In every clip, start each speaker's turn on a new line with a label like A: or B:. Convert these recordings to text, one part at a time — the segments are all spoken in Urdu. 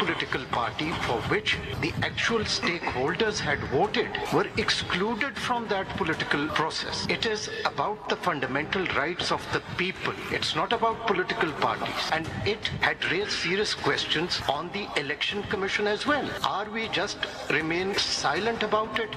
A: political party for which the actual stakeholders had voted were excluded from that political process. It is about the fundamental rights of the people. It's not about political parties. And it had raised serious questions on the election commission as well. Are we just remain silent about it?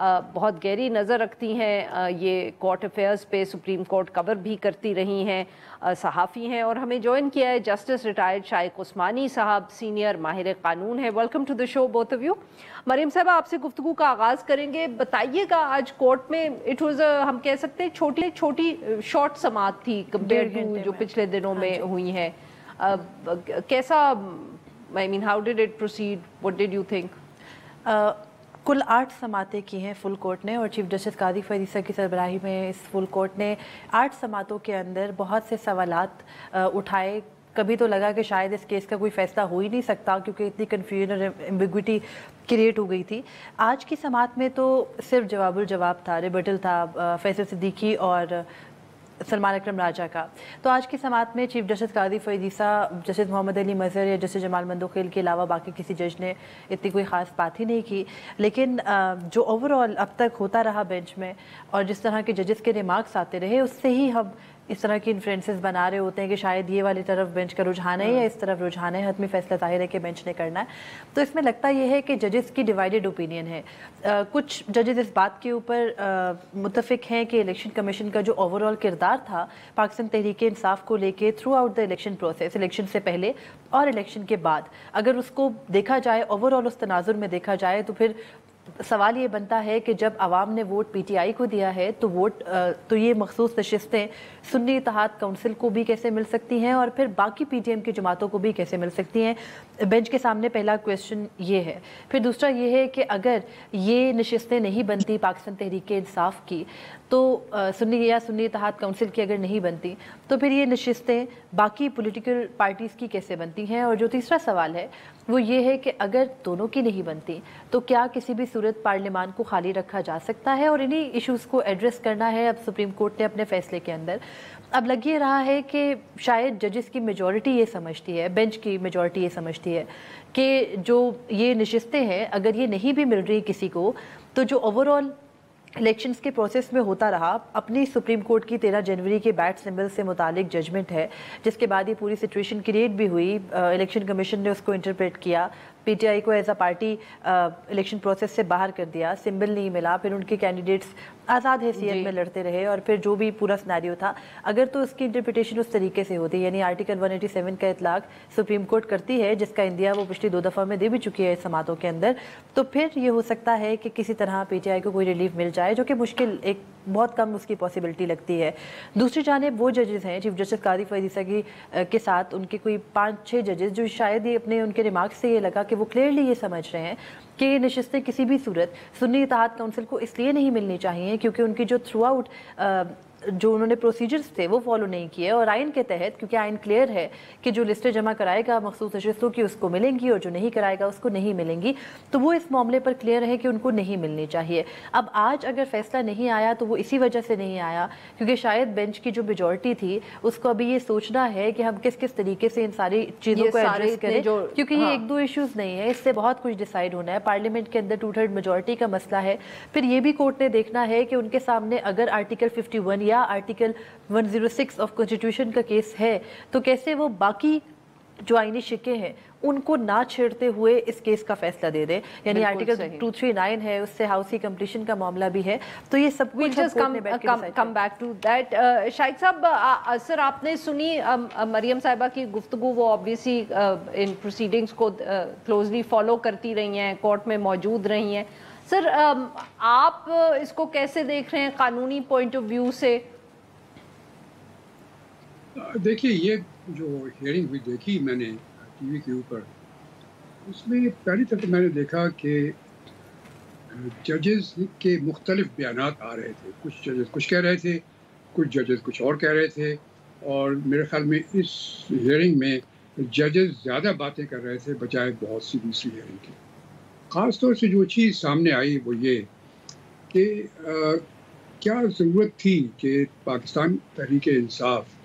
B: بہت گہری نظر رکھتی ہیں یہ کورٹ افیئرز پہ، سپریم کورٹ کور بھی کرتی رہی ہیں، صحافی ہیں، اور ہمیں جوائن کیا ہے جسٹس ریٹائرڈ شائق عثمانی صاحب، سینئر ماہر قانون ہے. Welcome to the show both of you. Maryam صاحبہ، آپ سے گفتگو کا آغاز کریں گے. بتائیے گا آج کورٹ میں اٹ واز ہم کہہ سکتے ہیں چھوٹی شارٹ سماعت تھی کمپیئر ٹو جو پچھلے دنوں میں ہوئی ہیں. کیسا I mean, how did it proceed? What did you think?
C: کل 8 سماعتیں کی ہیں فل کورٹ نے، اور چیف جسٹس قاضی فیض عیسیٰ کی سربراہی میں اس فل کورٹ نے 8 سماعتوں کے اندر بہت سے سوالات اٹھائے. کبھی تو لگا کہ شاید اس کیس کا کوئی فیصلہ ہو ہی نہیں سکتا کیونکہ اتنی کنفیوژن اور ایمبیگوٹی کریٹ ہو گئی تھی. آج کی سماعت میں تو صرف جواب الجواب تھا، ریبٹل تھا فیصل صدیقی اور سلمان اکرم راجہ کا. تو آج کی سماعت میں چیف جسٹس قاضی فیض عیسیٰ، جسٹس محمد علی مظہر یا جسٹس جمال مندوخیل کے علاوہ باقی کسی جج نے اتنی کوئی خاص بات ہی نہیں کی. لیکن جو اوور آل اب تک ہوتا رہا بینچ میں اور جس طرح کے ججز کے ریمارکس آتے رہے، اس سے ہی ہم اس طرح کی انفلوئنسز بنا رہے ہوتے ہیں کہ شاید یہ والی طرف بینچ کا رجحان ہے یا اس طرف رجحان ہے. حتمی فیصلہ ظاہر ہے کہ بینچ نے کرنا ہے. تو اس میں لگتا یہ ہے کہ ججز کی ڈیوائیڈڈ اوپینین ہے. کچھ ججز اس بات کے اوپر متفق ہیں کہ الیکشن کمیشن کا جو اوور آل کردار تھا پاکستان تحریک انصاف کو لے کے through out the election process, election سے پہلے اور الیکشن کے بعد، اگر اس کو دیکھا جائے اوور آل اس تناظر میں دیکھا جائے تو پھر سوال یہ بنتا ہے کہ جب عوام نے ووٹ پی ٹی آئی کو دیا ہے تو یہ مخصوص نشستیں سنی اتحاد کونسل کو بھی کیسے مل سکتی ہیں اور پھر باقی پی ٹی ایم کی جماعتوں کو بھی کیسے مل سکتی ہیں. بینچ کے سامنے پہلا کویسچن یہ ہے. پھر دوسرا یہ ہے کہ اگر یہ نشستیں نہیں بنتی پاکستان تحریک انصاف کی تو سنی اتحاد کونسل کی اگر نہیں بنتی تو پھر یہ نشستیں باقی پولیٹیکل پارٹیز کی کیسے بنتی ہیں. اور جو تیسرا سوال ہے وہ یہ ہے کہ اگر دونوں کی نہیں بنتی تو کیا کسی بھی صورت پارلیمان کو خالی رکھا جا سکتا ہے. اور انہی ایشوز کو ایڈریس کرنا ہے اب سپریم کورٹ نے اپنے فیصلے کے اندر. اب لگ یہ رہا ہے کہ شاید ججز کی میجورٹی یہ سمجھتی ہے، بینچ کی میجورٹی یہ سمجھتی ہے کہ جو یہ نشستیں ہیں اگر یہ نہیں بھی مل رہی کسی کو تو جو اوور آل الیکشنز کے پروسیس میں ہوتا رہا، اپنی سپریم کورٹ کی 13 جنوری کے بیٹ سمبل سے متعلق ججمنٹ ہے جس کے بعد یہ پوری سچویشن کریٹ بھی ہوئی. الیکشن کمیشن نے اس کو انٹرپریٹ کیا، پی ٹی آئی کو as a party election process سے باہر کر دیا، سمبل نہیں ملا، پھر ان کے کینڈیڈیٹس آزاد حیثیت میں لڑتے رہے اور پھر جو بھی پورا سنیریو تھا اگر تو اس کی انٹرپریٹیشن اس طریقے سے ہوتی، یعنی آرٹیکل 187 کا اطلاق سپریم کورٹ کرتی ہے جس کا اندیا وہ پچھلی 2 دفعہ میں دے بھی چکی ہے سماعتوں کے اندر، تو پھر یہ ہو سکتا ہے کہ کسی طرح پی ٹی آئی کو کوئی ریلیف مل جائے، جو کہ مشکل، ایک بہت کم اس کی پاسبلٹی لگتی ہے. دوسری جانب وہ ججز ہیں چیف جسٹس قاضی فیض عیسیٰ کے ساتھ ان کے کوئی 5-6 ججز جو شاید یہ اپنے ان کے ریمارکس سے یہ لگا کہ وہ کلیئرلی یہ سمجھ رہے ہیں کہ یہ نشستیں کسی بھی صورت سنی اتحاد کونسل کو اس لیے نہیں ملنی چاہیے کیونکہ ان کی جو تھرو آؤٹ جو انہوں نے پروسیجرز تھے وہ فالو نہیں کیے، اور آئین کے تحت کیونکہ آئین کلیئر ہے کہ جو لسٹیں جمع کرائے گا مخصوص نشستوں کی اس کو ملیں گی اور جو نہیں کرائے گا اس کو نہیں ملیں گی، تو وہ اس معاملے پر کلیئر ہے کہ ان کو نہیں ملنی چاہیے. اب آج اگر فیصلہ نہیں آیا تو وہ اسی وجہ سے نہیں آیا کیونکہ شاید بینچ کی جو میجورٹی تھی اس کو ابھی یہ سوچنا ہے کہ ہم کس طریقے سے ان ساری چیزوں کو ایڈریس کریں، کیونکہ یہ 1-2 ایشوز نہیں ہے، اس سے بہت کچھ ڈیسائیڈ ہونا ہے. پارلیمنٹ کے اندر 2/3 میجورٹی کا مسئلہ ہے. پھر یہ بھی کورٹ نے دیکھنا ہے کہ ان کے سامنے اگر آرٹیکل 51 یا آرٹیکل 106 آف کانسٹیٹیوشن کا کیس ہے تو کیسے وہ باقی جو آئینی شکیں ہیں ان کو نہ چھیڑتے ہوئے اس کیس کا فیصلہ دے دیں. یعنی آرٹیکل 239 ہے، اس سے ہاؤس کی کمپلیشن کا معاملہ بھی ہے. تو یہ سب کچھ
B: کم بیک ٹو دیٹ. شائق صاحب، سر آپ نے سنی مریم صاحبہ کی گفتگو، وہ آبویسلی ان پروسیڈنگز کو کلوزلی فالو کرتی رہی ہیں، کورٹ میں موجود رہی ہیں. سر آپ اس کو کیسے دیکھ رہے ہیں قانونی پوائنٹ آف ویو سے؟
D: دیکھیے، یہ جو ہیئرنگ ہوئی دیکھی میں نے ٹی وی کے اوپر، اس میں پہلی طرف میں نے دیکھا کہ ججز کے مختلف بیانات آ رہے تھے. کچھ ججز کچھ کہہ رہے تھے، کچھ ججز کچھ اور کہہ رہے تھے، اور میرے خیال میں اس ہیئرنگ میں ججز زیادہ باتیں کر رہے تھے بجائے بہت سی دوسری ہیئرنگ کی. خاص طور سے جو چیز سامنے آئی وہ یہ کہ کیا ضرورت تھی کہ پاکستان تحریک انصاف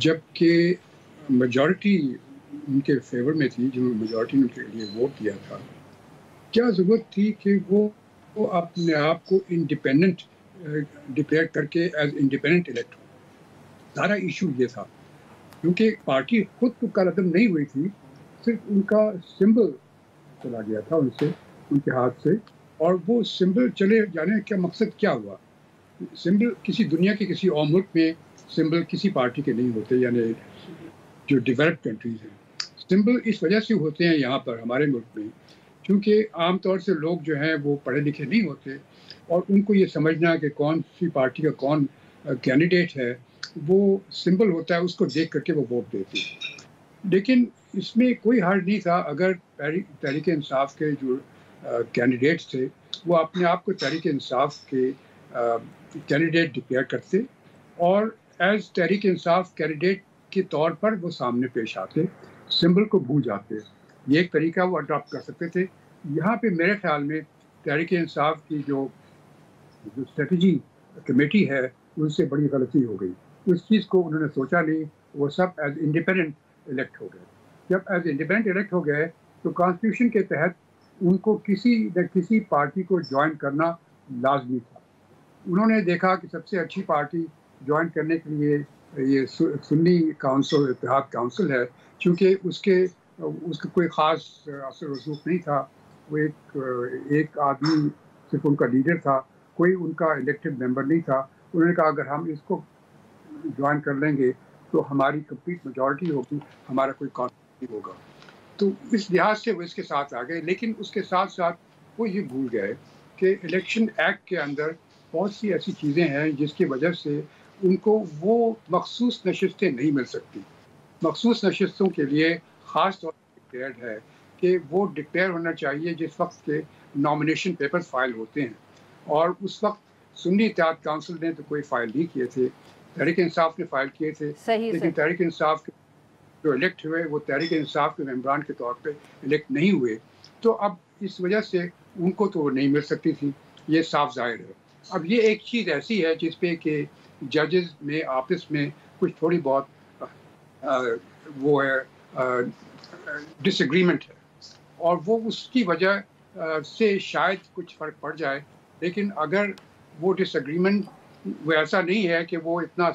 D: جب کہ میجورٹی ان کے فیور میں تھی، جنہوں نے میجورٹی نے ان کے لیے ووٹ دیا تھا، کیا ضرورت تھی کہ وہ اپنے آپ کو انڈیپینڈنٹ ڈکلیئر کر کے ایز انڈیپینڈنٹ الیکٹ ہو. سارا ایشو یہ تھا کیونکہ پارٹی خود تو کالعدم نہیں ہوئی تھی، صرف ان کا سمبل چلا گیا تھا ان کے ہاتھ سے، اور وہ سمبل چلے جانے کا مقصد کیا ہوا؟ سمبل کسی دنیا کے کسی اور ملک میں سمبل کسی پارٹی کے نہیں ہوتے، یعنی جو ڈیولپڈ کنٹریز ہیں سمبل اس وجہ سے ہوتے ہیں یہاں پر ہمارے ملک میں کیونکہ عام طور سے لوگ جو ہیں وہ پڑھے لکھے نہیں ہوتے اور ان کو یہ سمجھنا کہ کون سی پارٹی کا کون کینڈیڈیٹ ہے وہ سمبل ہوتا ہے، اس کو دیکھ کر کے وہ ووٹ دیتے ہیں۔ لیکن اس میں کوئی حرج نہیں تھا اگر تحریک انصاف کے جو کینڈیڈیٹس تھے وہ اپنے آپ کو تحریک انصاف کے کینڈیڈیٹ ڈکلیئر کرتے اور ایز تحریک انصاف کینڈیڈیٹ کے طور پر وہ سامنے پیش آتے، سمبل کو بھول جاتے۔ یہ ایک طریقہ وہ اڈاپٹ کر سکتے تھے۔ یہاں پہ میرے خیال میں تحریک انصاف کی جو اسٹریٹجی کمیٹی ہے ان سے بڑی غلطی ہو گئی، اس چیز کو انہوں نے سوچا نہیں، وہ سب ایز انڈیپینڈنٹ الیکٹ ہو گئے۔ جب ایز انڈیپینڈنٹ الیکٹ ہو گئے تو کانسٹیٹیوشن کے تحت ان کو کسی نہ کسی پارٹی کو جوائن کرنا لازمی تھا۔ انہوں نے دیکھا کہ سب سے اچھی پارٹی جوائن کرنے کے لیے یہ سنی کونسل اتحاد کونسل ہے، چونکہ اس کا کوئی خاص اثر رسوخ نہیں تھا، وہ ایک آدمی صرف ان کا لیڈر تھا، کوئی ان کا الیکٹڈ ممبر نہیں تھا۔ انہوں نے کہا اگر ہم اس کو جوائن کر لیں گے تو ہماری کمپلیٹ میجورٹی ہوگی، ہمارا کوئی کانسٹیٹیوشن نہیں ہوگا، تو اس لحاظ سے وہ اس کے ساتھ آ گئے۔ لیکن اس کے ساتھ ساتھ وہ یہ بھول گئے کہ الیکشن ایکٹ کے اندر بہت سی ایسی چیزیں ہیں جس کی وجہ سے ان کو وہ مخصوص نشستیں نہیں مل سکتی۔ مخصوص نشستوں کے لیے خاص طور پر ڈکلیئرڈ ہے کہ وہ ڈکلیئر ہونا چاہیے جس وقت کے نامینیشن پیپرز فائل ہوتے ہیں، اور اس وقت سنی اتحاد کونسل نے تو کوئی فائل نہیں کیے تھے، تحریک انصاف نے فائل کیے تھے، لیکن تحریک انصاف کے جو الیکٹ ہوئے وہ تحریک انصاف کے ممبران کے طور پہ الیکٹ نہیں ہوئے، تو اب اس وجہ سے ان کو تو وہ نہیں مل سکتی تھی، یہ صاف ظاہر ہے۔ اب یہ ایک چیز ایسی ہے جس پہ کہ ججز میں آپس میں کچھ تھوڑی بہت وہ ہے ڈس ایگریمنٹ ہے، اور وہ اس کی وجہ سے شاید کچھ فرق پڑ جائے، لیکن اگر وہ ڈس ایگریمنٹ وہ ایسا نہیں ہے کہ وہ اتنا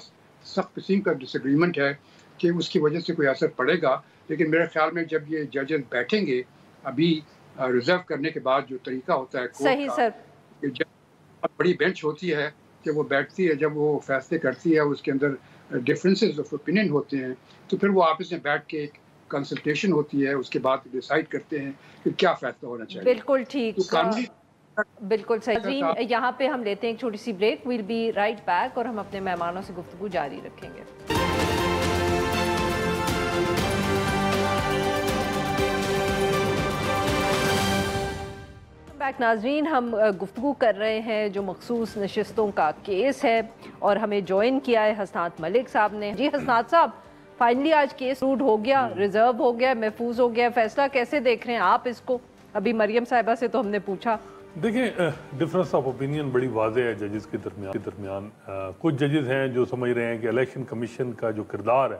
D: سخت قسم کا ڈس ایگریمنٹ ہے کہ اس کی وجہ سے کوئی اثر پڑے گا، لیکن میرے خیال میں جب یہ ججز بیٹھیں گے ابھی ریزرو کرنے کے بعد جو طریقہ ہوتا ہے کورٹ کا، بڑی بینچ ہوتی ہے کہ وہ بیٹھتی ہے، جب وہ فیصلے کرتی ہے اس کے اندر ڈفرینسز آف اوپینین ہوتے ہیں، تو پھر وہ آپس میں بیٹھ کے ایک کنسلٹیشن ہوتی ہے، اس کے بعد ڈیسائیڈ کرتے ہیں کہ کیا فیصلہ ہونا چاہیے۔
B: بالکل ٹھیک، بالکل صحیح۔ یہاں پہ ہم لیتے ہیں ایک چھوٹی سی break, well be right back, اور ہم اپنے مہمانوں سے گفتگو جاری رکھیں گے۔ بیک ناظرین، ہم گفتگو کر رہے ہیں جو مخصوص نشستوں کا کیس ہے، اور ہمیں جوائن کیا ہے حسنات ملک صاحب نے۔ جی حسنات صاحب، فائنلی آج کیس روڈ ہو گیا، ریزرو ہو گیا، محفوظ ہو گیا، فیصلہ کیسے دیکھ رہے ہیں آپ اس کو؟ ابھی مریم صاحبہ سے تو ہم نے پوچھا۔
E: دیکھیں، ڈفرنس آف اوپینین بڑی واضح ہے ججز کے درمیان۔ کچھ ججز ہیں جو سمجھ رہے ہیں کہ الیکشن کمیشن کا جو کردار ہے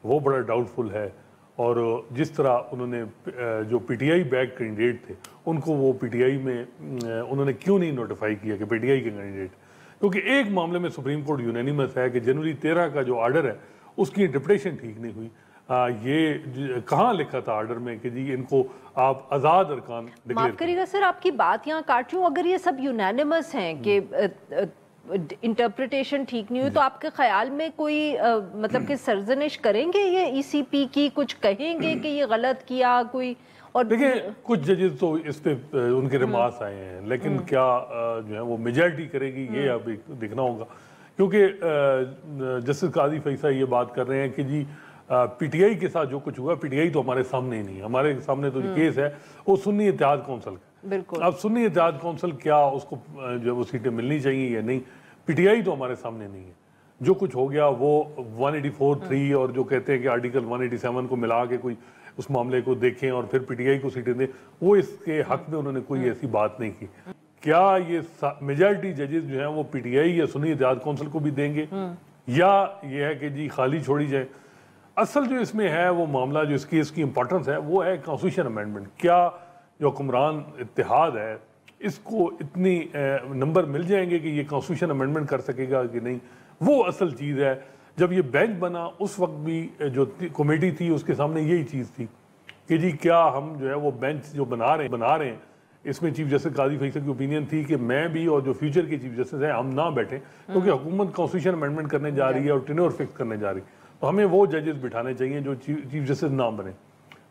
E: وہ بڑا ڈاؤٹ فل ہے، اور جس طرح انہوں نے جو P T I back candidate تھے ان کو وہ پی ٹی آئی میں انہوں نے کیوں نہیں نوٹیفائی کیا کہ پی ٹی آئی کے کینڈیڈیٹ، کیونکہ ایک معاملے میں سپریم کورٹ یونینیمس ہے کہ جنوری 13 کا جو آرڈر ہے اس کی انٹرپریٹیشن ٹھیک نہیں ہوئی۔ یہ کہاں لکھا تھا آرڈر میں کہ جی ان کو آپ آزاد ارکان ڈکلیئر؟
B: معاف کریے گا سر، آپ کی بات یہاں کاٹ رہی ہوں، اگر یہ سب یونینیمس ہیں کہ انٹرپریٹیشن ٹھیک نہیں ہوئی، تو آپ کے خیال میں کوئی مطلب کہ سرزنش کریں گے یہ ای سی پی کی، کچھ کہیں گے کہ یہ غلط کیا کوئی؟ اور
E: دیکھیں، کچھ ججز تو اس پہ ان کے ریمارکس آئے ہیں، لیکن کیا جو ہے وہ میجارٹی کرے گی یہ اب دیکھنا ہوگا، کیونکہ جسٹس قاضی فیصل یہ بات کر رہے ہیں کہ جی پی ٹی آئی کے ساتھ جو کچھ ہوا، پی ٹی آئی تو ہمارے سامنے ہی نہیں ہے، ہمارے سامنے تو کیس ہے وہ سنی اتحاد کونسل کا۔
B: بالکل،
E: اب سنی اتحاد کونسل کیا اس کو جو وہ سیٹیں ملنی چاہیے یا نہیں، پی ٹی آئی تو ہمارے سامنے نہیں ہے۔ جو کچھ ہو گیا وہ 184(3) اور جو کہتے ہیں کہ آرٹیکل 187 کو ملا کے کوئی اس معاملے کو دیکھیں اور پھر پی ٹی آئی کو سیٹیں دیں، وہ اس کے حق میں انہوں نے کوئی ایسی بات نہیں کی۔ کیا یہ میجارٹی ججز جو ہیں وہ پی ٹی آئی یا سنی اتحاد کونسل کو بھی دیں گے، یا یہ ہے کہ جی خالی چھوڑی جائے؟ اصل جو اس میں ہے وہ معاملہ، جو اس کیس کی امپورٹنس ہے وہ ہے کانسٹیٹیوشن امینڈمنٹ۔ کیا جو حکمران اتحاد ہے اس کو اتنی نمبر مل جائیں گے کہ یہ کانسٹیٹیوشن امینڈمنٹ کر سکے گا کہ نہیں؟ وہ اصل چیز ہے۔ جب یہ بینچ بنا اس وقت بھی جو کمیٹی تھی اس کے سامنے یہی چیز تھی کہ جی کیا ہم جو ہے وہ بینچ جو بنا رہے ہیں اس میں چیف جسٹس قاضی فیصل کی اوپینین تھی کہ میں بھی اور جو فیوچر کے چیف جسٹس ہیں ہم نہ بیٹھیں کیونکہ حکومت کانسٹیٹیوشن امینڈمنٹ کرنے جا رہی ہے اور ٹینور فکس کرنے جا رہی ہے، تو ہمیں وہ ججز بٹھانے چاہیے جو چیف جسٹس نہ بنے.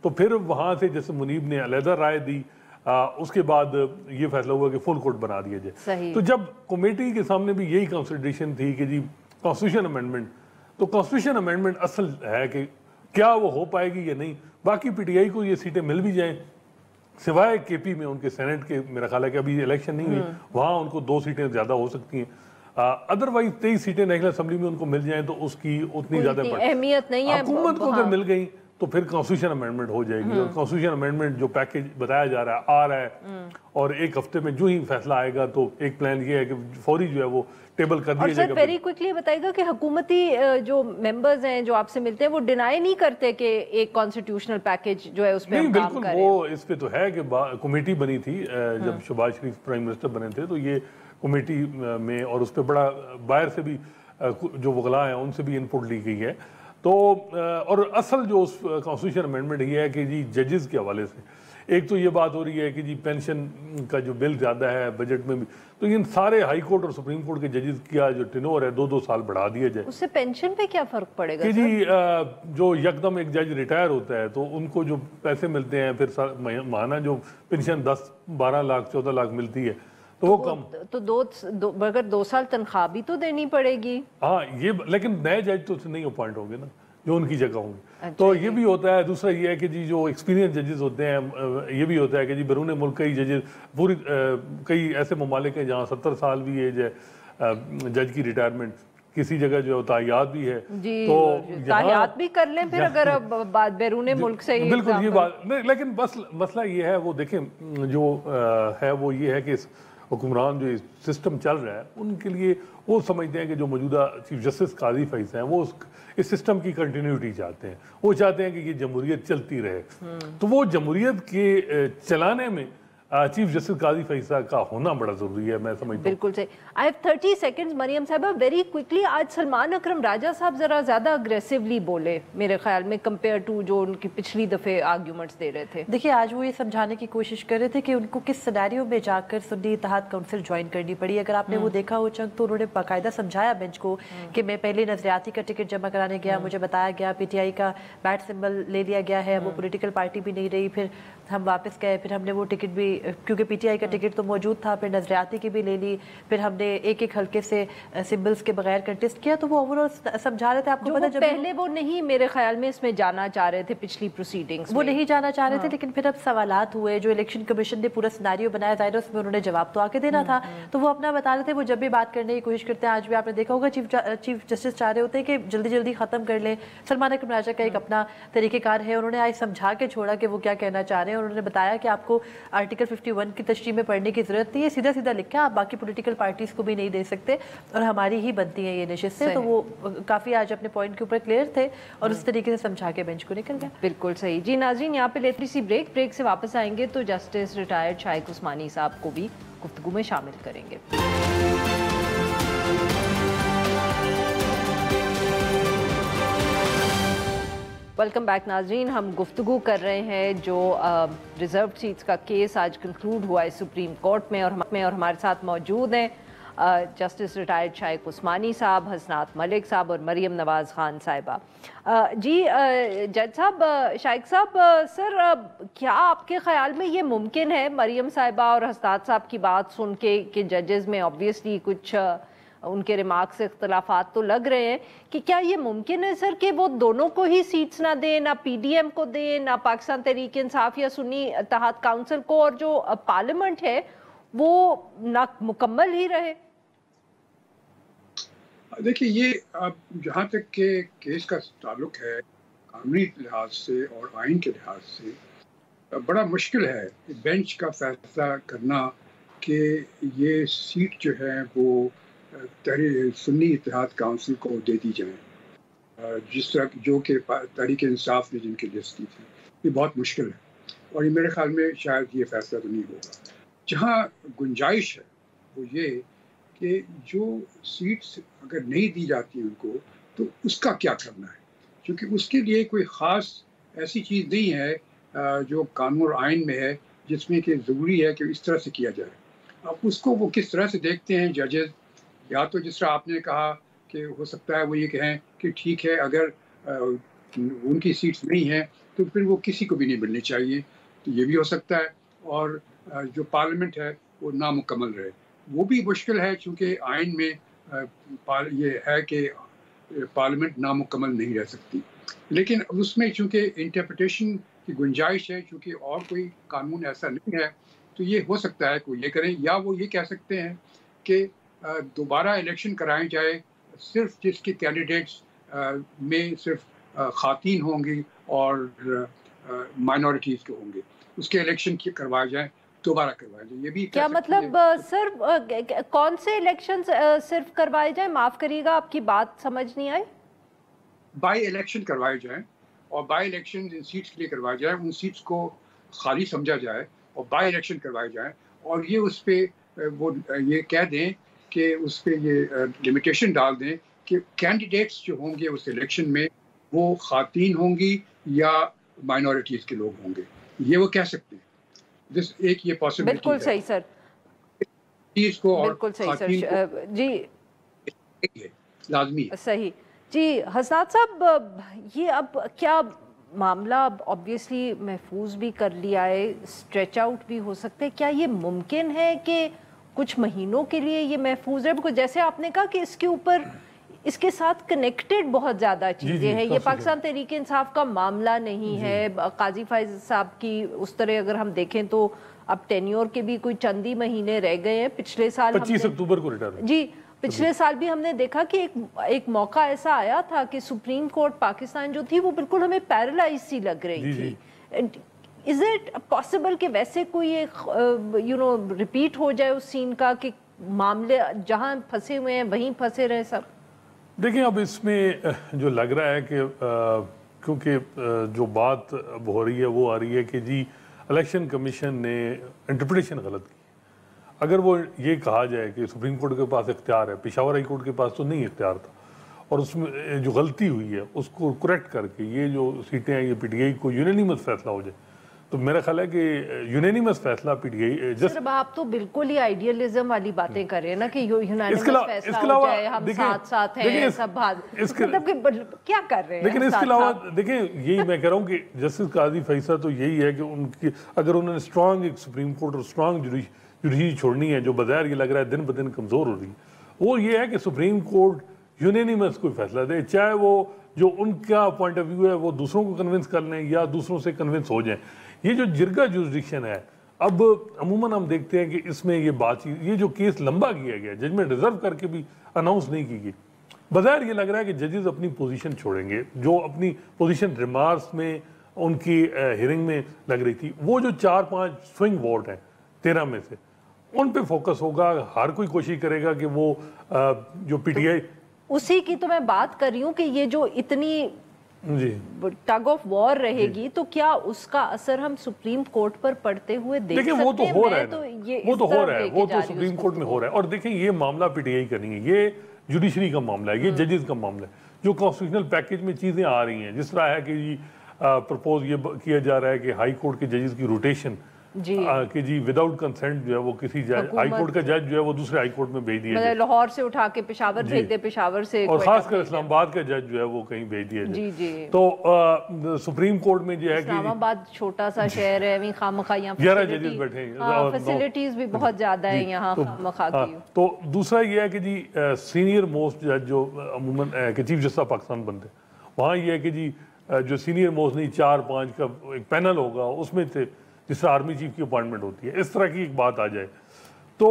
E: تو پھر وہاں سے جیسے منیب نے علیحدہ رائے دی، اس کے بعد یہ فیصلہ ہوا کہ فل کورٹ بنا دیا جائے. تو جب کمیٹی کے سامنے بھی یہی کنسیڈریشن تھی کہ جی کانسٹیٹیوشن امینڈمنٹ، تو کانسٹیٹیوشن امینڈمنٹ اصل ہے کہ کیا وہ ہو پائے گی یا نہیں. باقی پی ٹی آئی کو یہ سیٹیں مل بھی جائیں، سوائے کے پی میں ان کے سینٹ کے، میرا خیال ہے کہ ابھی الیکشن نہیں ہوئی، وہاں ان کو 2 سیٹیں زیادہ ہو سکتی ہیں. ادروائز 23 سیٹیں نیشنل اسمبلی میں ان کو مل جائیں تو اس کی اتنی زیادہ
B: اہمیت نہیں ہے.
E: حکومت کو اگر مل گئی تو پھر کانسٹیٹیوشن امینڈمنٹ ہو جائے گی، اور کانسٹیٹیوشن امینڈمنٹ جو پیکیج بتایا جا رہا ہے آ رہا ہے، اور 1 ہفتے میں جو ہی فیصلہ آئے گا تو ایک پلان یہ ہے کہ فوری جو ہے وہ ٹیبل کر دیا جائے گا.
B: اور سر ویری کوئکلی بتائیے گا کہ حکومتی جو ممبرز ہیں جو آپ سے ملتے ہیں وہ ڈینائی نہیں کرتے کہ ایک کانسٹیٹیوشنل پیکیج جو ہے اس پہ ہم کام کریں؟
E: وہ اس پہ تو ہے کہ کمیٹی بنی تھی جب شہباز شریف پرائم منسٹر بنے تھے، تو یہ کمیٹی میں، اور اس پہ بڑا باہر سے بھی جو وکلاء ہیں ان سے بھی انپٹ لی گئی ہے. تو اور اصل جو اس کانسٹیٹیوشن امینڈمنٹ یہ ہے کہ جی ججز کے حوالے سے ایک تو یہ بات ہو رہی ہے کہ جی پینشن کا جو بل زیادہ ہے بجٹ میں بھی، تو ان سارے ہائی کورٹ اور سپریم کورٹ کے ججز کا جو ٹینور ہے 2-2 سال بڑھا دیا جائے.
B: اس سے پینشن پہ کیا فرق پڑے گا
E: کہ جی جو یکدم ایک جج ریٹائر ہوتا ہے تو ان کو جو پیسے ملتے ہیں پھر ماہانہ جو پینشن 10-12 لاکھ 14 لاکھ ملتی ہے تو وہ کم،
B: تو اگر 2 سال تنخواہ بھی تو دینی پڑے گی.
E: ہاں یہ لیکن نئے جج تو نہیں اپوائنٹ ہوں گے نا جو ان کی جگہ ہوں گے. تو یہ بھی ہوتا ہے. دوسرا یہ ہے کہ جی جو ایکسپیرینس ججز ہوتے ہیں، یہ بھی ہوتا ہے کہ جی بیرون ملک کئی ججز پوری کئی ایسے ممالک ہیں جہاں 70 سال بھی ایج ہے جج کی ریٹائرمنٹ، کسی جگہ جو تعیات بھی ہے.
B: تو تعیات بھی کر لیں پھر اگر بیرون ملک سے.
E: بالکل یہ بات، لیکن بس مسئلہ یہ ہے، وہ دیکھیں جو ہے وہ یہ ہے کہ حکمران جو سسٹم چل رہا ہے ان کے لیے وہ سمجھتے ہیں کہ جو موجودہ چیف جسٹس قاضی فیصل ہیں وہ اس سسٹم کی کنٹینیوٹی چاہتے ہیں. وہ چاہتے ہیں کہ یہ جمہوریت چلتی رہے. تو وہ جمہوریت کے چلانے میں چیف جسٹس قاضی فیصل کا ہونا بڑا ضروری ہے، میں سمجھتا ہوں.
B: بالکل صحیح. I have 30 seconds مریم صاحبہ، ویری کوئکلی. آج سلمان اکرم راجہ صاحب ذرا زیادہ اگریسیولی بولے میرے خیال میں کمپیئر ٹو جو ان کی پچھلی دفعہ آرگیومنٹس دے رہے تھے.
C: دیکھیے آج وہ یہ سمجھانے کی کوشش کر رہے تھے کہ ان کو کس سینیریو میں جا کر سنی اتحاد کونسل جوائن کرنی پڑی. اگر آپ نے وہ دیکھا ہو چنگ تو انہوں نے باقاعدہ سمجھایا بینچ کو کہ میں پہلے نظریاتی کا ٹکٹ جمع کرانے گیا، مجھے بتایا گیا پی ٹی آئی کا بیٹ سمبل لے لیا گیا ہے، وہ پولیٹیکل پارٹی بھی نہیں رہی. پھر ہم واپس گئے، پھر ہم نے وہ ٹکٹ بھی، کیونکہ پی ٹی آئی کا ٹکٹ تو موجود تھا، پھر نظریاتی کی بھی لے لی. پھر ہم نے ایک حلقے سے سمبلز کے بغیر کنٹیسٹ کیا. تو وہ اوورآل سمجھا رہے تھے. آپ کو پتہ جب
B: پہلے وہ نہیں میرے خیال میں اس میں جانا چاہ رہے تھے پچھلی پروسیڈنگز
C: وہ نہیں جانا چاہ رہے تھے، لیکن پھر اب سوالات ہوئے جو الیکشن کمیشن نے پورا سیناریو بنایا، ظاہر ہے اس میں انہوں نے جواب تو آ کے دینا تھا. تو وہ اپنا بتا رہے تھے. وہ جب بھی بات کرنے کی کوشش کرتے ہیں، آج بھی آپ نے دیکھا ہوگا چیف جسٹس چاہ رہے ہوتے ہیں کہ جلدی جلدی ختم کر لیں. سلمان اکرم راجہ کا ایک اپنا طریقہ کار ہے. انہوں نے آج سمجھا کے چھوڑا کہ وہ کیا کہنا چاہ رہے ہیں. انہوں نے بتایا کہ آپ کو آرٹیکل 51 کی تشریح میں پڑھنے کی ضرورت نہیں ہے، سیدھا سیدھا لکھا، آپ باقی پولیٹیکل پارٹیز کو بھی نہیں دے سکتے اور ہماری ہی بنتی ہیں یہ نشستیں. تو وہ کافی آج اپنے پوائنٹ کے اوپر کلیئر تھے اور اس طریقے سے سمجھا کے بینچ کو نکل گیا.
B: بالکل صحیح. جی ناظرین، یہاں پہ لیتے سی بریک سے واپس آئیں گے تو جسٹس ریٹائرڈ شائق عثمانی صاحب کو بھی گفتگو میں شامل کریں گے. ویلکم بیک ناظرین. ہم گفتگو کر رہے ہیں جو ریزرو سیٹس کا کیس آج کنکلوڈ ہوا ہے سپریم کورٹ میں، اور ہمارے ساتھ موجود ہیں جسٹس ریٹائرڈ شائق عثمانی صاحب، حسنات ملک صاحب اور مریم نواز خان صاحبہ. جی جج صاحب، شائق صاحب، سر کیا آپ کے خیال میں یہ ممکن ہے مریم صاحبہ اور حسنات صاحب کی بات سن کے کہ ججز میں آبویسلی کچھ ان کے ریمارک سے اختلافات تو لگ رہے ہیں، کہ کیا یہ ممکن ہے سر کہ وہ دونوں کو ہی سیٹس نہ دیں، نہ پی ڈی ایم کو دیں، نہ پاکستان تحریک انصاف یا سنی اتحاد کونسل کو، اور جو پارلیمنٹ ہے وہ نہ مکمل ہی رہے؟
D: دیکھیے یہ اب جہاں تک کہ کیس کا تعلق ہے قانونی لحاظ سے اور آئین کے لحاظ سے بڑا مشکل ہے بینچ کا فیصلہ کرنا کہ یہ سیٹ جو ہے وہ سنی اتحاد کونسل کو دے دی جائیں، جس طرح جو کہ تحریک انصاف نے جن کی لسٹ کی تھی. یہ بہت مشکل ہے اور یہ میرے خیال میں شاید یہ فیصلہ تو نہیں ہوگا. جہاں گنجائش ہے وہ یہ کہ جو سیٹس اگر نہیں دی جاتی ان کو تو اس کا کیا کرنا ہے، کیونکہ اس کے لیے کوئی خاص ایسی چیز نہیں ہے جو قانون اور آئین میں ہے جس میں کہ ضروری ہے کہ اس طرح سے کیا جائے. اب اس کو وہ کس طرح سے دیکھتے ہیں ججز, یا تو جس طرح آپ نے کہا کہ ہو سکتا ہے وہ یہ کہیں کہ ٹھیک ہے اگر ان کی سیٹس نہیں ہیں تو پھر وہ کسی کو بھی نہیں ملنی چاہیے, تو یہ بھی ہو سکتا ہے. اور جو پارلیمنٹ ہے وہ نامکمل رہے, وہ بھی مشکل ہے چونکہ آئین میں یہ ہے کہ پارلیمنٹ نامکمل نہیں رہ سکتی. لیکن اس میں چونکہ انٹرپریٹیشن کی گنجائش ہے, چونکہ اور کوئی قانون ایسا نہیں ہے, تو یہ ہو سکتا ہے کہ وہ یہ کریں, یا وہ یہ کہہ سکتے ہیں کہ دوبارہ الیکشن کرائی جائے صرف جس کے کینڈیڈیٹس میں صرف خواتین ہوں گی اور مائنورٹیز کے ہوں گے, اس کے الیکشن کروائے جائیں, دوبارہ کروائے جائیں. یہ بھی
B: کیا مطلب سر کون سے الیکشن صرف کروائے جائیں؟ معاف کریے گا, آپ کی بات سمجھ نہیں آئی.
D: بائی الیکشن کروائے جائیں, اور بائی الیکشن ان سیٹس کے لیے کروائے جائیں, ان سیٹس کو خالی سمجھا جائے اور بائی الیکشن کروائے جائیں, اور یہ اس پہ وہ یہ کہہ دیں کہ اس پہ یہ لمیٹیشن ڈال دیں کہ کینڈیڈیٹس جو ہوں گے اس الیکشن میں وہ خواتین ہوں گی یا مائنورٹیز کے لوگ ہوں گے, یہ وہ کہہ سکتے ہیں. جس ایک یہ پاسبلٹی ہے.
B: بالکل صحیح سر,
D: بالکل
B: صحیح سر. جی
D: لازمی
B: صحیح. جی حسنات صاحب, یہ اب کیا معاملہ اب آبویسلی محفوظ بھی کر لیا ہے, اسٹریچ آؤٹ بھی ہو سکتے ہیں, کیا یہ ممکن ہے کہ کچھ مہینوں کے لیے یہ محفوظ ہے؟ بالکل جیسے آپ نے کہا کہ اس کے اوپر اس کے ساتھ کنیکٹڈ بہت زیادہ چیزیں ہیں, یہ پاکستان تحریک انصاف کا معاملہ نہیں ہے. قاضی فائز صاحب کی اس طرح اگر ہم دیکھیں تو اب ٹینیور کے بھی کوئی چند ہی مہینے رہ گئے ہیں. پچھلے سال
E: 25 اکتوبر کو ریٹائر,
B: جی پچھلے سال بھی ہم نے دیکھا کہ ایک موقع ایسا آیا تھا کہ سپریم کورٹ پاکستان جو تھی وہ بالکل ہمیں پیرالائز سی لگ رہی تھی. از اٹ پاسبل کہ ویسے کوئی ایک ریپیٹ ہو جائے اس سین کا کہ معاملے جہاں پھنسے ہوئے ہیں وہیں پھنسے رہے سب؟
E: دیکھیں اب اس میں جو لگ رہا ہے کہ کیونکہ جو بات اب ہو رہی ہے وہ آ رہی ہے کہ جی الیکشن کمیشن نے انٹرپریٹیشن غلط کی. اگر وہ یہ کہا جائے کہ سپریم کورٹ کے پاس اختیار ہے, پشاور ہائی کورٹ کے پاس تو نہیں اختیار تھا, اور اس میں جو غلطی ہوئی ہے اس کو کریکٹ کر کے یہ جو سیٹیں ہیں یہ پی ٹی آئی کو یونینیمس فیصلہ ہو جائے, تو میرا خیال ہے کہ یونینیمس فیصلہ پی ٹی آئی
B: سر آپ تو بالکل ہی آئیڈیالزم والی باتیں کر رہے ہیں نا کہ یونینیمس فیصلہ ہو جائے, ہم ساتھ ساتھ ہیں سب, مطلب کیا کر رہے ہیں.
E: لیکن اس کے علاوہ دیکھیں یہی میں کہہ رہا ہوں کہ جسٹس قاضی فیصل تو یہی ہے کہ ان کی اگر انہوں نے اسٹرانگ ایک سپریم کورٹ اور اسٹرانگ جوڈیشری چھوڑنی ہے جو بظاہر یہ لگ رہا ہے دن بدن کمزور ہو رہی ہے, وہ یہ ہے کہ سپریم کورٹ یونینیمس کوئی فیصلہ دے, چاہے وہ جو ان کا پوائنٹ آف ویو ہے وہ دوسروں کو کنونس کر لیں یا دوسروں سے کنونس ہو جائیں. یہ جو جرگا جورسڈکشن ہے اب عموماً ہم دیکھتے ہیں کہ اس میں یہ بات چیز یہ جو کیس لمبا کیا گیا, ججمنٹ ریزرو کر کے بھی اناؤنس نہیں کی گئی, بظاہر یہ لگ رہا ہے کہ ججز اپنی پوزیشن چھوڑیں گے. جو اپنی پوزیشن ریمارکس میں ان کی ہیئرنگ میں لگ رہی تھی, وہ جو 4-5 سوئنگ ووٹ ہیں 13 میں سے ان پہ فوکس ہوگا. ہر کوئی کوشش کرے گا کہ وہ جو پی ٹی آئی,
B: اسی کی تو میں بات کر رہی ہوں کہ یہ جو اتنی ٹگ آف وار رہے گی تو کیا اس کا اثر ہم سپریم کورٹ پر پڑتے ہوئے دیکھ سکتے ہیں؟
E: وہ تو ہو رہا ہے, وہ تو ہو رہا ہے, وہ تو سپریم کورٹ میں ہو رہا ہے. اور دیکھیں یہ معاملہ پی ٹی آئی کا نہیں ہے, یہ جوڈیشری کا معاملہ ہے, یہ ججز کا معاملہ ہے. جو کانسٹیٹیوشنل پیکیج میں چیزیں آ رہی ہیں, جس طرح ہے کہ جی پرپوز یہ کیا جا رہا ہے کہ ہائی کورٹ کے ججز کی روٹیشن کہ جی وداؤٹ کنسنٹ جو ہے وہ کسی جج ہائی کورٹ کا جج جو ہے وہ دوسرے ہائی کورٹ میں بھیج دیا جائے,
B: لاہور سے اٹھا کے پشاور بھیج دے, پشاور سے,
E: اور خاص کر اسلام آباد کا جج جو ہے وہ کہیں بھیج دیا جائے. تو سپریم کورٹ میں جو ہے کہ
B: اسلام آباد چھوٹا سا شہر ہے, وہیں خواہ یہاں
E: 11 ججز بیٹھے ہیں,
B: فیسلٹیز بھی بہت زیادہ ہیں یہاں خواہ کی.
E: تو دوسرا یہ ہے کہ جی سینئر موسٹ جج جو عموماً کہ چیف جسٹس آف پاکستان بنتے ہیں, وہاں یہ ہے کہ جی جو سینئر موسٹ نہیں 4-5 کا ایک پینل ہوگا, اس میں سے جس طرح آرمی چیف کی اپوائنٹمنٹ ہوتی ہے, اس طرح کی ایک بات آ جائے تو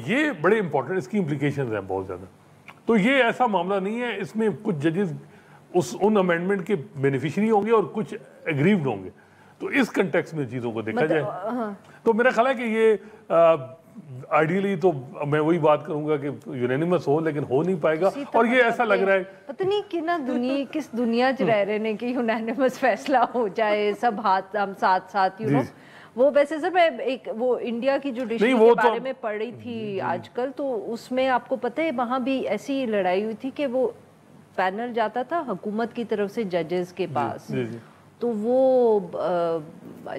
E: یہ بڑے امپورٹنٹ, اس کی امپلیکیشنز ہیں بہت زیادہ. تو یہ ایسا معاملہ نہیں ہے, اس میں کچھ ججز ان امینڈمنٹ کے بینیفیشری ہوں گے اور کچھ ایگریوڈ ہوں گے. تو اس کنٹیکس میں چیزوں کو دیکھا جائے تو میرا خیال ہے کہ یہ آئیڈیلی تو میں وہی بات کروں گا کہ یونینیمس ہو, لیکن ہو نہیں پائے گا. اور یہ ایسا لگ رہا ہے
B: پتہ نہیں کہ نا کس دنیا چ رہ رہے ہیں کہ یونینیمس فیصلہ ہو جائے, سب ہاتھ ہم ساتھ ساتھ وہ ویسے سر میں ایک وہ انڈیا کی جوڈیشری کے بارے میں پڑھ رہی تھی آج کل, تو اس میں آپ کو پتہ ہے وہاں بھی ایسی لڑائی ہوئی تھی کہ وہ پینل جاتا تھا حکومت کی طرف سے ججز کے پاس, تو وہ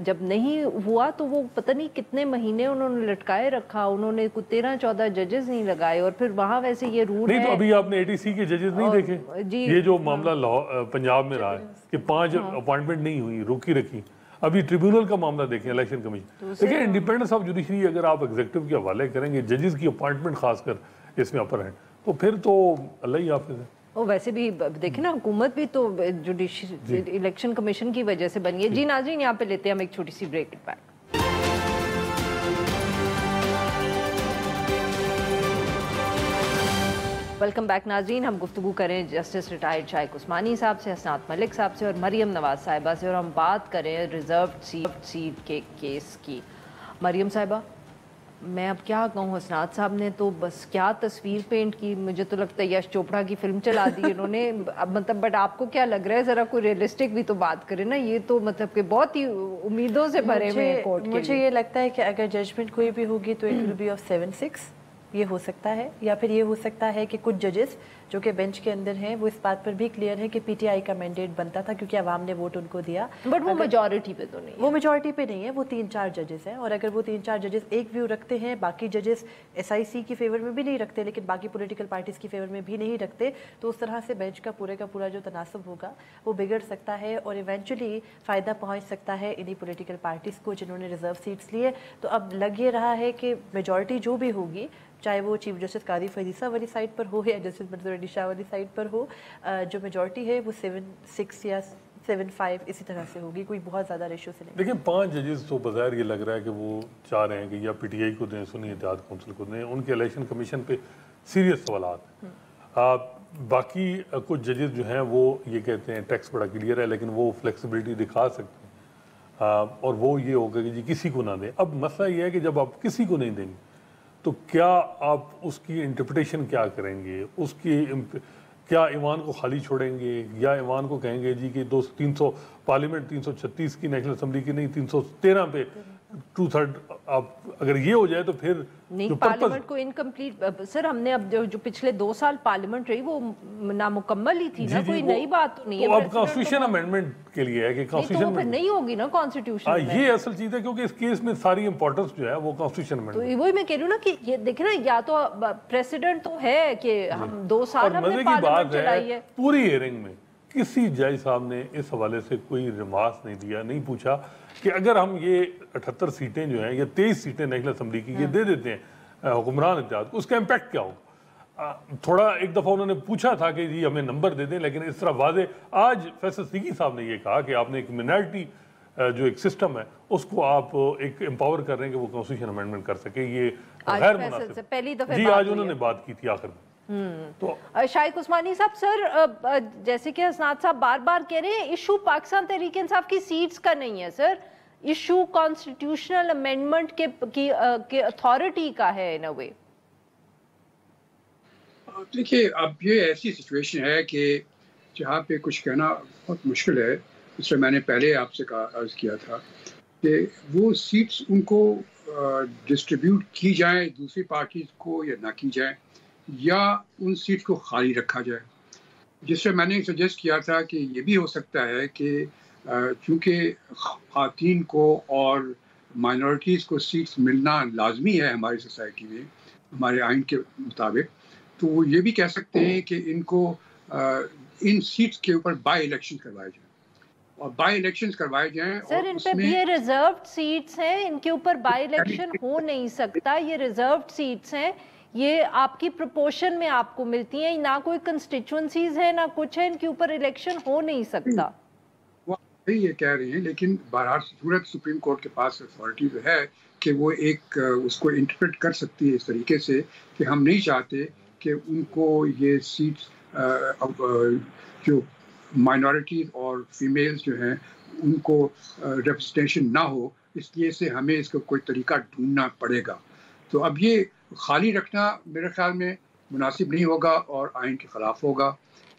B: جب نہیں ہوا تو وہ پتہ نہیں کتنے مہینے انہوں نے لٹکائے رکھا, انہوں نے 13-14 ججز نہیں لگائے, اور پھر وہاں ویسے یہ رول ہے.
E: نہیں تو ابھی آپ نے ATC کے ججز نہیں دیکھے, یہ جو معاملہ پنجاب میں رہا ہے کہ 5 اپوائنٹمنٹ نہیں ہوئی, روکی رکھی. ابھی ٹریبیونل کا معاملہ دیکھیں, الیکشن کمیشن. دیکھیں انڈیپینڈنس آف جوڈیشری اگر آپ ایگزیکٹو کے حوالے کریں گے, ججز کی اپوائنٹمنٹ خاص کر اس میں اپر ہینڈ, تو پھر تو اللہ ہی حافظ ہے.
B: ویسے بھی دیکھیں نا, حکومت بھی تو جوڈیشری الیکشن کمیشن کی وجہ سے بنی ہے. جی ناظرین, یہاں پہ لیتے ہیں ہم ایک چھوٹی سی بریک. بیک ویلکم بیک ناظرین. ہم گفتگو کریں جسٹس ریٹائرڈ شائق عثمانی صاحب سے, حسنات ملک صاحب سے اور مریم نواز صاحبہ سے, اور ہم بات کریں ریزروڈ سیٹ کے کیس کی. مریم صاحبہ, میں اب کیا کہوں, حسنات صاحب نے تو بس کیا تصویر پینٹ کی, مجھے تو لگتا ہے یش چوپڑا کی فلم چلا دی انہوں نے. اب مطلب بٹ آپ کو کیا لگ رہا ہے, ذرا کوئی ریئلسٹک بھی تو بات کرے نا. یہ تو مطلب کہ بہت ہی امیدوں سے بھرے ہوئے ہیں کورٹ کے لیے.
C: مجھے یہ لگتا ہے کہ اگر ججمنٹ کوئی بھی ہوگی تو اٹ ول بی آف 7-6, یہ ہو سکتا ہے. یا پھر یہ ہو سکتا ہے کہ کچھ ججز جو کہ بینچ کے اندر ہیں وہ اس بات پر بھی کلیئر ہے کہ پی ٹی آئی کا مینڈیٹ بنتا تھا کیونکہ عوام نے ووٹ ان کو دیا,
B: بٹ وہ میجورٹی پہ تو نہیں ہے.
C: وہ میجورٹی پہ نہیں ہے, وہ 3-4 ججز ہیں, اور اگر وہ 3-4 ججز ایک ویو رکھتے ہیں, باقی ججز SIC کی فیور میں بھی نہیں رکھتے لیکن باقی پولیٹیکل پارٹیز کی فیور میں بھی نہیں رکھتے, تو اس طرح سے بینچ کا پورا جو تناسب ہوگا وہ بگڑ سکتا ہے اور ایونچولی فائدہ پہنچ سکتا ہے انہی پولیٹیکل پارٹیز کو جنہوں نے ریزرو سیٹس لیے. تو اب لگ یہ رہا ہے کہ میجورٹی جو بھی ہوگی, چاہے وہ چیف جسٹس قاضی فیضیسہ والی سائڈ پر ہو یا جسٹس منظور علی شاہ والی سائڈ پر ہو, جو میجورٹی ہے وہ 7-6 یا 7-5 اسی طرح سے ہوگی, کوئی بہت زیادہ ریشو سے نہیں.
E: دیکھیں 5 ججز تو بظاہر یہ لگ رہا ہے کہ وہ چاہ رہے ہیں کہ یا PTI کو دیں, سنی اتحاد کونسل کو دیں, ان کے الیکشن کمیشن پہ سیریس سوالات ہیں. باقی کچھ ججز جو ہیں وہ یہ کہتے ہیں ٹیکس بڑا کلیئر ہے لیکن وہ فلیکسیبلٹی دکھا سکتے ہیں, اور وہ یہ ہوگا کہ جی کسی کو نہ دیں. اب مسئلہ یہ ہے کہ جب آپ کسی کو نہیں دیں گے تو کیا آپ اس کی انٹرپریٹیشن کیا کریں گے, اس کی کیا ایوان کو خالی چھوڑیں گے یا ایوان کو کہیں گے جی کہ 300 پارلیمنٹ 336 کی نیشنل اسمبلی کی نہیں 313 پہ 2/3 آپ اگر یہ ہو جائے تو پھر
B: نہیں, پارلیمنٹ کو انکمپلیٹ. سر ہم نے اب جو پچھلے 2 سال پارلیمنٹ رہی وہ نامکمل ہی تھی نا, کوئی نئی بات تو نہیں ہے.
E: اب کانسٹیٹیوشن امینڈمنٹ کے لیے ہے کہ کانسٹیٹیوشن میں
B: نہیں ہوگی نا کانسٹیٹیوشن میں,
E: یہ اصل چیز ہے کیونکہ اس کیس میں ساری امپورٹنس جو ہے وہ کانسٹیٹیوشن میں.
B: تو وہی میں کہہ رہی ہوں نا کہ یہ دیکھیں نا, یا تو پریسیڈنٹ تو ہے کہ ہم 2 سال ہم نے پارلیمنٹ چلائی ہے.
E: پوری ہیئرنگ میں کسی جج صاحب نے اس حوالے سے کوئی ریمارکس نہیں دیا, نہیں پوچھا کہ اگر ہم یہ 78 سیٹیں جو ہیں یا 23 سیٹیں نیشنل اسمبلی کی یہ دے دیتے ہیں حکمران اتحاد کو, اس کا امپیکٹ کیا ہوگا. تھوڑا ایک دفعہ انہوں نے پوچھا تھا کہ جی ہمیں نمبر دے دیں, لیکن اس طرح واضح آج فیصل صدیقی صاحب نے یہ کہا کہ آپ نے ایک منارٹی جو ایک سسٹم ہے اس کو آپ ایک امپاور کر رہے ہیں کہ وہ کانسٹیٹیوشن امینڈمنٹ کر سکے, یہ غیر مناسب.
B: جی
E: آج انہوں نے بات کی تھی آخر میں.
B: تو شائق عثمانی صاحب, سر جیسے کہ حسنات صاحب بار بار کہہ رہے ہیں ایشو پاکستان تحریک انصاف کی سیٹس کا نہیں ہے سر, ایشو کانسٹیٹیوشنل امینڈمنٹ کے اتھارٹی کا ہے ان اے وے.
D: دیکھیے اب یہ ایسی سچویشن ہے کہ جہاں پہ کچھ کہنا بہت مشکل ہے. اس سے میں نے پہلے آپ سے عرض کیا تھا کہ وہ سیٹس ان کو ڈسٹریبیوٹ کی جائیں دوسری پارٹیز کو یا نہ کی جائیں, یا ان سیٹ کو خالی رکھا جائے. جس سے میں نے سجیسٹ کیا تھا کہ یہ بھی ہو سکتا ہے کہ چونکہ خواتین کو اور مائنورٹیز کو سیٹس ملنا لازمی ہے ہماری سوسائٹی میں ہمارے آئین کے مطابق, تو وہ یہ بھی کہہ سکتے ہیں کہ ان کو ان سیٹس کے اوپر بائی الیکشن کروائے جائیں, اور بائی الیکشنز کروائے جائیں.
B: سر ان پہ یہ ریزروڈ سیٹس ہیں, ان کے اوپر بائی الیکشن ہو نہیں سکتا. یہ ریزروڈ سیٹس ہیں, یہ آپ کی پروپورشن میں آپ کو ملتی ہیں, نہ کوئی کنسٹیچوئنسیز ہے نہ کچھ ہے, ان کے اوپر الیکشن ہو نہیں سکتا.
D: وہ یہ کہہ رہے ہیں, لیکن بہرحال صورت سپریم کورٹ کے پاس اتھارٹی تو ہے کہ وہ ایک اس کو انٹرپریٹ کر سکتی ہے اس طریقے سے کہ ہم نہیں چاہتے کہ ان کو یہ سیٹس جو مائنورٹیز اور فیمیلز جو ہیں ان کو ریپرزنٹیشن نہ ہو, اس لیے سے ہمیں اس کا کوئی طریقہ ڈھونڈنا پڑے گا. تو اب یہ خالی رکھنا میرے خیال میں مناسب نہیں ہوگا اور آئین کے خلاف ہوگا.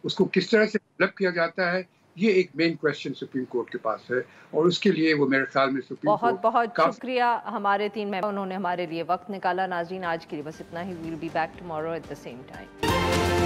D: اس کو کس طرح سے ڈیولپ کیا جاتا ہے یہ ایک مین کویسچن سپریم کورٹ کے پاس ہے, اور اس کے لیے وہ میرے خیال میں سپریم کورٹ.
B: بہت بہت شکریہ ہمارے 3 ممبروں, انہوں نے ہمارے لیے وقت نکالا. ناظرین آج کے لیے بس اتنا ہی. We'll be back tomorrow at the same time.